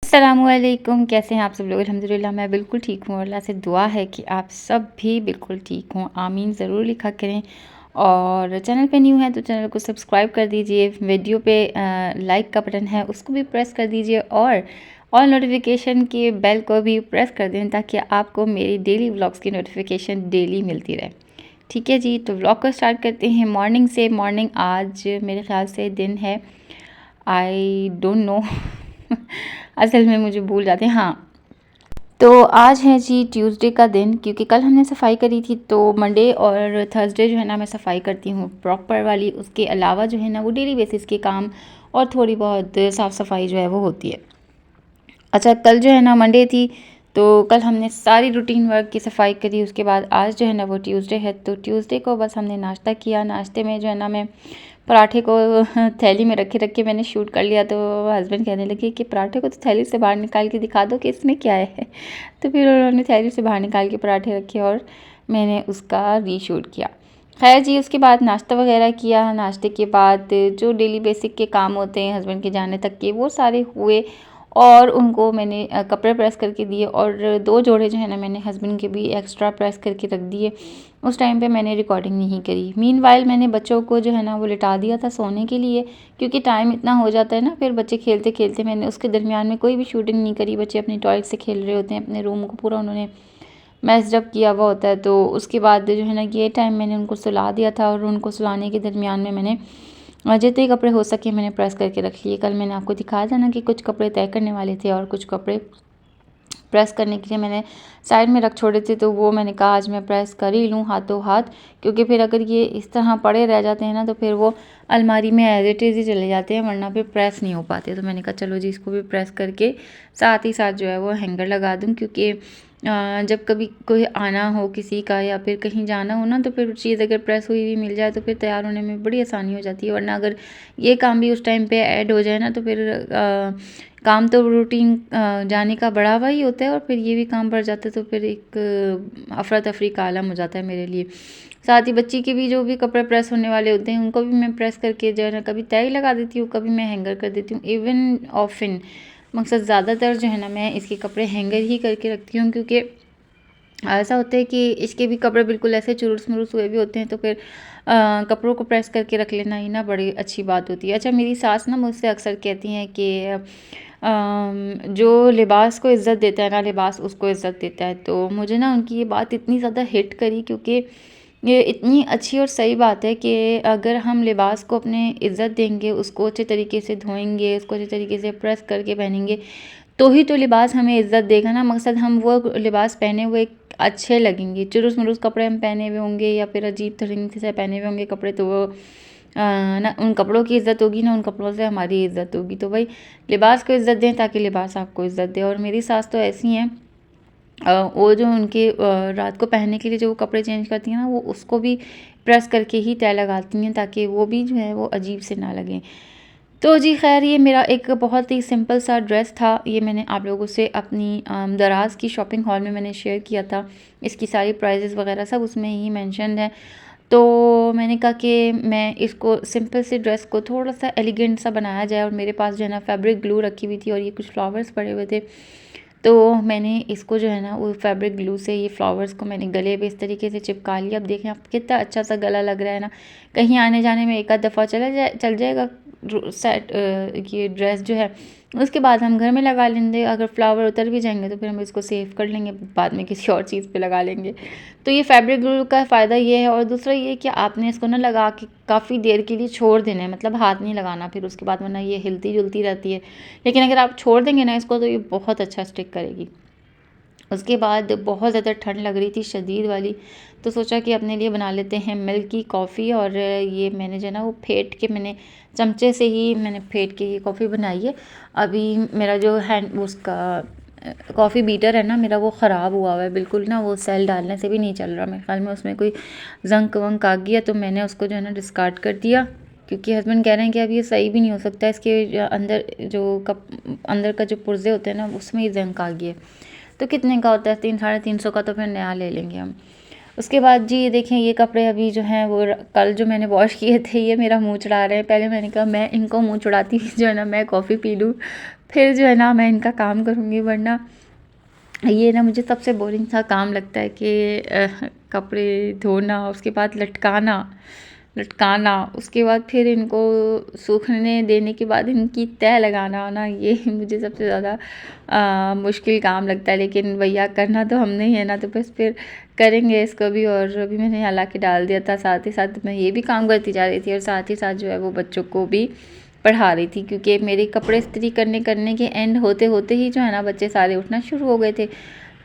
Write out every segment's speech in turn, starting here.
अस्सलामुअलैकुम, कैसे हैं आप सब लोग? अल्हम्दुलिल्लाह मैं बिल्कुल ठीक हूँ। अल्लाह से दुआ है कि आप सब भी बिल्कुल ठीक हों। आमीन ज़रूर लिखा करें। और चैनल पे न्यू हैं तो चैनल को सब्सक्राइब कर दीजिए। वीडियो पे लाइक का बटन है उसको भी प्रेस कर दीजिए और ऑल नोटिफिकेशन के बेल को भी प्रेस कर दें ताकि आपको मेरी डेली व्लॉग्स की नोटिफिकेशन डेली मिलती रहे। ठीक है जी, तो व्लॉग को स्टार्ट करते हैं मॉर्निंग से। मॉर्निंग आज मेरे ख़्याल से दिन है, आई डोंट नो असल में मुझे भूल जाते हैं। हाँ, तो आज है जी ट्यूसडे का दिन, क्योंकि कल हमने सफाई करी थी तो मंडे और थर्सडे जो है ना मैं सफाई करती हूँ प्रॉपर वाली। उसके अलावा जो है ना वो डेली बेसिस के काम और थोड़ी बहुत साफ़ सफाई जो है वो होती है। अच्छा, कल जो है ना मंडे थी तो कल हमने सारी रूटीन वर्क की सफाई करी। उसके बाद आज जो है ना वो ट्यूसडे है, तो ट्यूसडे को बस हमने नाश्ता किया। नाश्ते में जो है ना मैं पराठे को थैली में रखे रखे मैंने शूट कर लिया। तो हस्बैंड कहने लगे कि पराठे को तो थैली से बाहर निकाल के दिखा दो कि इसमें क्या है। तो फिर उन्होंने थैली से बाहर निकाल के पराठे रखे और मैंने उसका रीशूट किया। खैर जी, उसके बाद नाश्ता वगैरह किया। नाश्ते के बाद जो डेली बेसिक के काम होते हैं हस्बैंड के जाने तक के, वो सारे हुए और उनको मैंने कपड़े प्रेस करके दिए और 2 जोड़े जो है ना मैंने हस्बैंड के भी एक्स्ट्रा प्रेस करके रख दिए। उस टाइम पे मैंने रिकॉर्डिंग नहीं करी। मीनवाइल मैंने बच्चों को जो है ना वो लिटा दिया था सोने के लिए, क्योंकि टाइम इतना हो जाता है ना, फिर बच्चे खेलते खेलते मैंने उसके दरमियान में कोई भी शूटिंग नहीं करी। बच्चे अपनी टॉयज से खेल रहे होते हैं, अपने रूम को पूरा उन्होंने मैस्ड अप किया हुआ होता है। तो उसके बाद जो है ना ये टाइम मैंने उनको सुला दिया था और उनको सुलाने के दरमियान में मैंने जितने कपड़े हो सके मैंने प्रेस करके रख लिए। कल मैंने आपको दिखाया था ना कि कुछ कपड़े तय करने वाले थे और कुछ कपड़े प्रेस करने के लिए मैंने साइड में रख छोड़े थे, तो वो मैंने कहा आज मैं प्रेस कर ही लूँ हाथों हाथ, क्योंकि फिर अगर ये इस तरह पड़े रह जाते हैं ना तो फिर वो अलमारी में एज इट इज़ ही चले जाते हैं, वरना फिर प्रेस नहीं हो पाते। तो मैंने कहा चलो जी इसको भी प्रेस करके साथ ही साथ जो है वो हैंगर लगा दूँ, क्योंकि जब कभी कोई आना हो किसी का या फिर कहीं जाना हो ना तो फिर चीज़ अगर प्रेस हुई हुई मिल जाए तो फिर तैयार होने में बड़ी आसानी हो जाती है। वरना अगर ये काम भी उस टाइम पे ऐड हो जाए ना तो फिर काम तो रूटीन जाने का बढ़ा हुआ ही होता है और फिर ये भी काम बढ़ जाता है, तो फिर एक अफरा तफरी का आलम हो जाता है मेरे लिए। साथ ही बच्ची के भी जो भी कपड़े प्रेस होने वाले होते हैं उनको भी मैं प्रेस करके जो है ना कभी तय लगा देती हूँ, कभी मैं हैंगर कर देती हूँ। इवन ऑफिन मकसद ज़्यादातर जो है ना मैं इसके कपड़े हैंगर ही करके रखती हूँ, क्योंकि ऐसा होता है कि इसके भी कपड़े बिल्कुल ऐसे चुरुस मुरुस हुए भी होते हैं, तो फिर कपड़ों को प्रेस करके रख लेना ही ना बड़ी अच्छी बात होती है। अच्छा, मेरी सास ना मुझसे अक्सर कहती हैं कि जो लिबास को इज़्ज़त देता है ना लिबास उसको इज़्ज़त देता है। तो मुझे ना उनकी ये बात इतनी ज़्यादा हिट करी, क्योंकि ये इतनी अच्छी और सही बात है कि अगर हम लिबास को अपने इज़्ज़त देंगे, उसको अच्छे तरीके से धोएंगे, उसको अच्छे तरीके से प्रेस करके पहनेंगे, तो ही तो लिबास हमें इज़्ज़त देगा ना। मकसद हम वो लिबास पहने हुए अच्छे लगेंगे। चुरुस मुरुस कपड़े हम पहने हुए होंगे या फिर अजीब तरीके से पहने हुए होंगे कपड़े, तो वो ना उन कपड़ों की इज़्ज़त होगी ना उन कपड़ों से हमारी इज़्ज़त होगी। तो भाई लिबास को इज़्ज़त दें ताकि लिबास आपको इज़्ज़त दे। और मेरी सास तो ऐसी हैं, वो जो उनके रात को पहनने के लिए जो वो कपड़े चेंज करती हैं ना वो उसको भी प्रेस करके ही तय लगाती हैं ताकि वो भी जो है वो अजीब से ना लगें। तो जी खैर, ये मेरा एक बहुत ही सिंपल सा ड्रेस था। ये मैंने आप लोगों से अपनी दराज़ की शॉपिंग हॉल में मैंने शेयर किया था। इसकी सारी प्राइजेज़ वगैरह सब उसमें ही मेंशन्ड है। तो मैंने कहा कि मैं इसको सिंपल से ड्रेस को थोड़ा सा एलिगेंट सा बनाया जाए, और मेरे पास जो है ना फैब्रिक ग्लू रखी हुई थी और ये कुछ फ्लावर्स पड़े हुए थे। तो मैंने इसको जो है ना वो फैब्रिक ग्लू से ये फ्लावर्स को मैंने गले पे इस तरीके से चिपका लिया। अब देखें आप कितना अच्छा सा गला लग रहा है ना। कहीं आने जाने में एक आध दफ़ा चल जाएगा सेट ये ड्रेस जो है। उसके बाद हम घर में लगा लेंगे। अगर फ्लावर उतर भी जाएंगे तो फिर हम इसको सेव कर लेंगे, बाद में किसी और चीज़ पे लगा लेंगे। तो ये फैब्रिक ग्लू का फ़ायदा ये है। और दूसरा ये कि आपने इसको ना लगा के काफ़ी देर के लिए छोड़ देना है, मतलब हाथ नहीं लगाना फिर उसके बाद, वरना ये हिलती जुलती रहती है। लेकिन अगर आप छोड़ देंगे ना इसको तो ये बहुत अच्छा स्टिक करेगी। उसके बाद बहुत ज़्यादा ठंड लग रही थी शदीद वाली, तो सोचा कि अपने लिए बना लेते हैं मिल्क की कॉफ़ी। और ये मैंने जो है ना वो फेंट के मैंने चमचे से ही मैंने फेंट के ये कॉफ़ी बनाई है। अभी मेरा जो हैंड उसका कॉफ़ी बीटर है ना मेरा वो ख़राब हुआ है बिल्कुल ना, वो सेल डालने से भी नहीं चल रहा। मेरे ख्याल में उसमें कोई जंक वंक आ गया, तो मैंने उसको जो है ना डिस्कार्ड कर दिया, क्योंकि हस्बैंड कह रहे हैं कि अब ये सही भी नहीं हो सकता, इसके अंदर जो कप अंदर का जो पुर्जे होते हैं ना उसमें ही जंक आ गया। तो कितने का होता है, 300-350 का, तो फिर नया ले लेंगे हम। उसके बाद जी ये देखें, ये कपड़े अभी जो हैं वो कल जो मैंने वॉश किए थे, ये मेरा मुंह चढ़ा रहे हैं। पहले मैंने कहा मैं इनको मुंह चढ़ाती जो है ना मैं कॉफ़ी पी लूँ, फिर जो है ना मैं इनका काम करूँगी, वरना ये ना मुझे सबसे बोरिंग सा काम लगता है कि कपड़े धोना, उसके बाद लटकाना, उसके बाद फिर इनको सूखने देने के बाद इनकी तह लगाना ना, ये मुझे सबसे ज़्यादा मुश्किल काम लगता है। लेकिन भैया करना तो हमने ही है ना, तो बस फिर करेंगे इसको भी। और अभी मैंने यहाँ ला के डाल दिया था, साथ ही साथ मैं ये भी काम करती जा रही थी और साथ ही साथ जो है वो बच्चों को भी पढ़ा रही थी, क्योंकि मेरे कपड़े इस्त्री करने के एंड होते होते ही जो है ना बच्चे सारे उठना शुरू हो गए थे।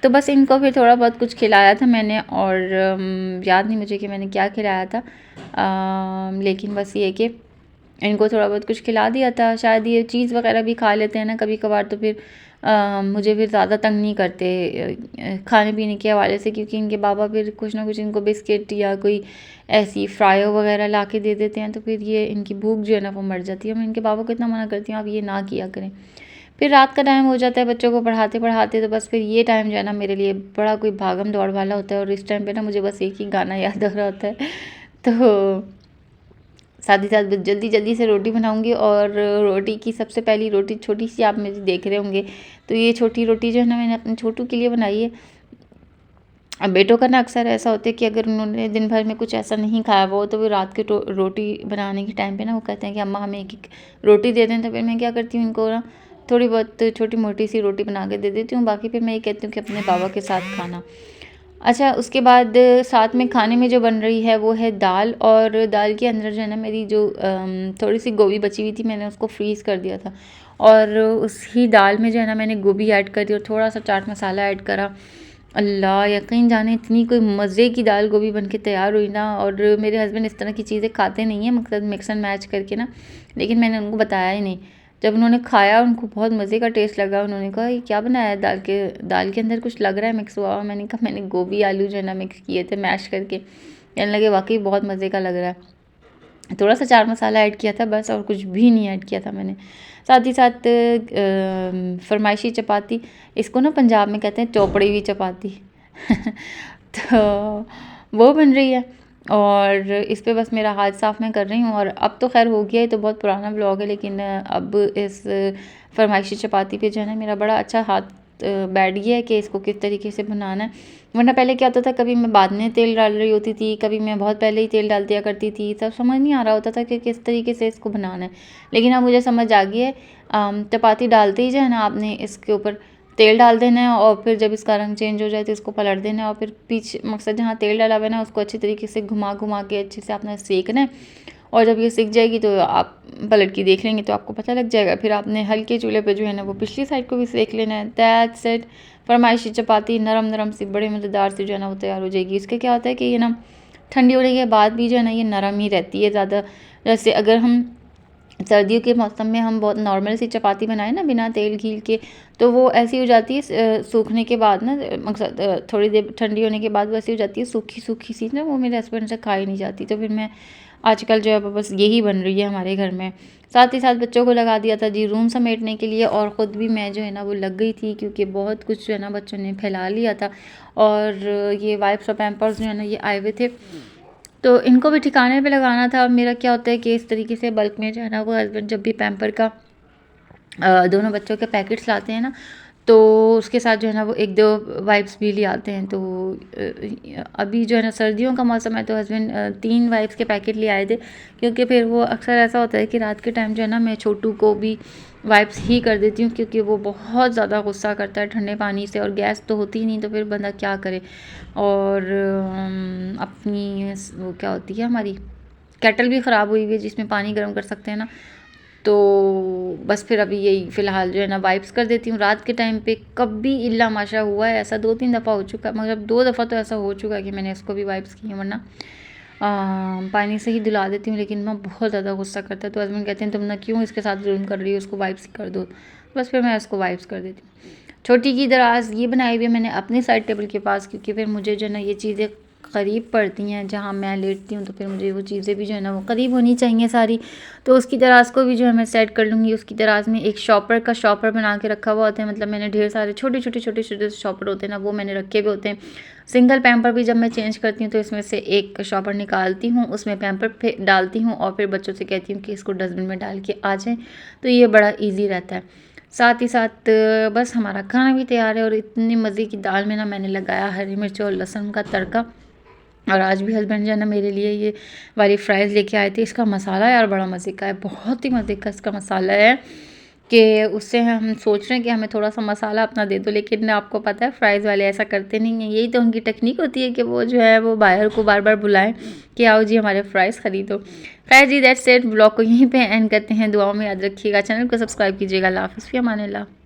तो बस इनको फिर थोड़ा बहुत कुछ खिलाया था मैंने, और याद नहीं मुझे कि मैंने क्या खिलाया था, लेकिन बस ये कि इनको थोड़ा बहुत कुछ खिला दिया था। शायद ये चीज़ वगैरह भी खा लेते हैं ना कभी कभार, तो फिर मुझे फिर ज़्यादा तंग नहीं करते खाने पीने के हवाले से, क्योंकि इनके बाबा फिर कुछ ना कुछ इनको बिस्किट या कोई ऐसी फ्रायो वगैरह ला के दे देते हैं, तो फिर ये इनकी भूख जो है ना वो मर जाती है। मैं इनके बाबा को इतना मना करती हूँ आप ये ना किया करें। फिर रात का टाइम हो जाता है बच्चों को पढ़ाते पढ़ाते, तो बस फिर ये टाइम जो है ना मेरे लिए बड़ा कोई भागम दौड़ वाला होता है, और इस टाइम पे ना मुझे बस एक ही गाना याद आ रहा होता है। तो साथ ही साथ जल्दी जल्दी से रोटी बनाऊंगी, और रोटी की सबसे पहली रोटी छोटी सी आप मेरी देख रहे होंगे, तो ये छोटी रोटी जो है ना मैंने अपने छोटू के लिए बनाई है। अब बेटों का ना अक्सर ऐसा होता है कि अगर उन्होंने दिन भर में कुछ ऐसा नहीं खाया वो, तो फिर रात के रोटी बनाने के टाइम पे ना वो कहते हैं कि अम्मा हमें एक एक रोटी दे दें। तो फिर मैं क्या करती हूँ, इनको ना थोड़ी बहुत छोटी मोटी सी रोटी बना के दे देती हूँ, बाकी फिर मैं ये कहती हूँ कि अपने बाबा के साथ खाना। अच्छा, उसके बाद साथ में खाने में जो बन रही है वो है दाल, और दाल के अंदर जो है ना मेरी जो थोड़ी सी गोभी बची हुई थी, मैंने उसको फ्रीज़ कर दिया था, और उसी दाल में जो है ना मैंने गोभी ऐड कर दी और थोड़ा सा चाट मसाला ऐड करा। अल्लाह, यकीन जाने इतनी कोई मज़े की दाल गोभी बन के तैयार हुई ना। और मेरे हस्बैंड इस तरह की चीज़ें खाते नहीं हैं, मकसद मिक्स एंड मैच करके ना, लेकिन मैंने उनको बताया ही नहीं। जब उन्होंने खाया उनको बहुत मज़े का टेस्ट लगा, उन्होंने कहा ये क्या बनाया है, दाल के अंदर कुछ लग रहा है मिक्स हुआ हुआ। मैंने कहा मैंने गोभी आलू जो है ना मिक्स किए थे मैश करके। कहने लगे वाकई बहुत मज़े का लग रहा है। थोड़ा सा चाट मसाला ऐड किया था बस, और कुछ भी नहीं ऐड किया था मैंने। साथ ही साथ फरमाइशी चपाती, इसको ना पंजाब में कहते हैं चौपड़ी हुई चपाती। तो वो बन रही है, और इस पे बस मेरा हाथ साफ़ मैं कर रही हूँ। और अब तो खैर हो गया, ये तो बहुत पुराना ब्लॉग है, लेकिन अब इस फरमाइशी चपाती पे जो है ना मेरा बड़ा अच्छा हाथ बैठ गया है कि इसको किस तरीके से बनाना है। वरना पहले क्या होता था, कभी मैं बाद में तेल डाल रही होती थी, कभी मैं बहुत पहले ही तेल डाल दिया करती थी, तब समझ नहीं आ रहा होता था कि किस तरीके से इसको बनाना है। लेकिन अब मुझे समझ आ गई है, चपाती डालते ही जो है ना आपने इसके ऊपर तेल डाल देना है, और फिर जब इसका रंग चेंज हो जाए तो इसको पलट देना है, और फिर पीछे मकसद जहाँ तेल डाला हुआ है ना उसको अच्छी तरीके से घुमा घुमा के अच्छे से आपने सेकना है। और जब ये सिक जाएगी तो आप पलट के देख लेंगे तो आपको पता लग जाएगा। फिर आपने हल्के चूल्हे पे जो है ना वो पिछली साइड को भी सेक लेना है। That's it. फरमाइशी चपाती नरम नरम सी बड़े मज़ेदार से जो है ना वो तैयार हो जाएगी। इसके क्या होता है कि ये ना ठंडी होने के बाद भी जो है ना ये नरम ही रहती है ज़्यादा। जैसे अगर हम सर्दियों के मौसम में हम बहुत नॉर्मल सी चपाती बनाए ना बिना तेल घी के, तो वो ऐसी हो जाती है सूखने के बाद ना, मकसद थोड़ी देर ठंडी होने के बाद वैसी हो जाती है सूखी सूखी सी ना, वो मेरे हस्बैंड से खाई नहीं जाती। तो फिर मैं आजकल जो है बस यही बन रही है हमारे घर में। साथ ही साथ बच्चों को लगा दिया था जी रूम समेटने के लिए, और ख़ुद भी मैं जो है ना वो लग गई थी, क्योंकि बहुत कुछ जो है ना बच्चों ने फैला लिया था। और ये वाइप्स और पैम्पर्स जो है ना ये आए हुए थे, तो इनको भी ठिकाने पे लगाना था। मेरा क्या होता है कि इस तरीके से बल्क में जो है ना वो हस्बैंड जब भी पैम्पर का दोनों बच्चों के पैकेट्स लाते हैं ना, तो उसके साथ जो है ना वो एक दो वाइप्स भी ले आते हैं। तो अभी जो है ना सर्दियों का मौसम है, तो हस्बैंड 3 वाइप्स के पैकेट ले आए थे, क्योंकि फिर वो अक्सर ऐसा होता है कि रात के टाइम जो है ना मैं छोटू को भी वाइप्स ही कर देती हूँ, क्योंकि वो बहुत ज़्यादा गुस्सा करता है ठंडे पानी से, और गैस तो होती ही नहीं, तो फिर बंदा क्या करे। और अपनी वो क्या होती है हमारी केटल भी ख़राब हुई हुई है जिसमें पानी गर्म कर सकते हैं ना, तो बस फिर अभी यही फ़िलहाल जो है ना वाइप्स कर देती हूँ रात के टाइम पे। कभी इल्ला माशा हुआ है ऐसा 2-3 दफ़ा हो चुका है, मतलब 2 दफ़ा तो ऐसा हो चुका है कि मैंने इसको भी वाइप्स की हैं, वरना पानी से ही धुला देती हूँ। लेकिन मैं बहुत ज़्यादा गुस्सा करता है, तो हस्बैंड कहते हैं तुम ना क्यों इसके साथ जुल्म कर रही हो, उसको वाइप्स ही कर दो। बस फिर मैं उसको वाइप्स कर देती हूँ। छोटी की दराज़ ये बनाई हुई है मैंने अपने साइड टेबल के पास, क्योंकि फिर मुझे जो है ना ये चीज़ें करीब पड़ती हैं जहाँ मैं लेटती हूँ, तो फिर मुझे वो चीज़ें भी जो है ना वो करीब होनी चाहिए सारी। तो उसकी दराज़ को भी जो है मैं सेट कर लूँगी। उसकी दराज़ में एक शॉपर बना के रखा हुआ होता है, मतलब मैंने ढेर सारे छोटे शॉपर होते हैं ना वो मैंने रखे हुए होते हैं। सिंगल पैम्पर भी जब मैं चेंज करती हूँ तो इसमें से एक शॉपर निकालती हूँ, उसमें पैम्पर डालती हूँ, और फिर बच्चों से कहती हूँ कि इसको डस्टबिन में डाल के आ जाएँ, तो ये बड़ा ईजी रहता है। साथ ही साथ बस हमारा खाना भी तैयार है। और इतनी मज़े की दाल में ना मैंने लगाया हरी मिर्च और लहसुन का तड़का। और आज भी हस्बैंड जो है ना मेरे लिए ये वाली फ्राइज़ लेके आए थे। इसका मसाला यार बड़ा मज़े का है, बहुत ही मज़े का इसका मसाला है कि उससे हम सोच रहे हैं कि हमें थोड़ा-सा मसाला अपना दे दो, लेकिन आपको पता है फ्राइज़ वाले ऐसा करते नहीं हैं। यही तो उनकी टेक्निक होती है कि वो जो है वो बायर को बार-बार बुलाएँ कि आओ जी हमारे फ्राइज़ खरीदो। खैर जी दैट्स इट, ब्लॉग को यहीं पे एंड करते हैं। दुआओं में याद रखिएगा, चैनल को सब्सक्राइब कीजिएगा। अल्लाह हाफ़िज़, फ़ी अमानिल्लाह।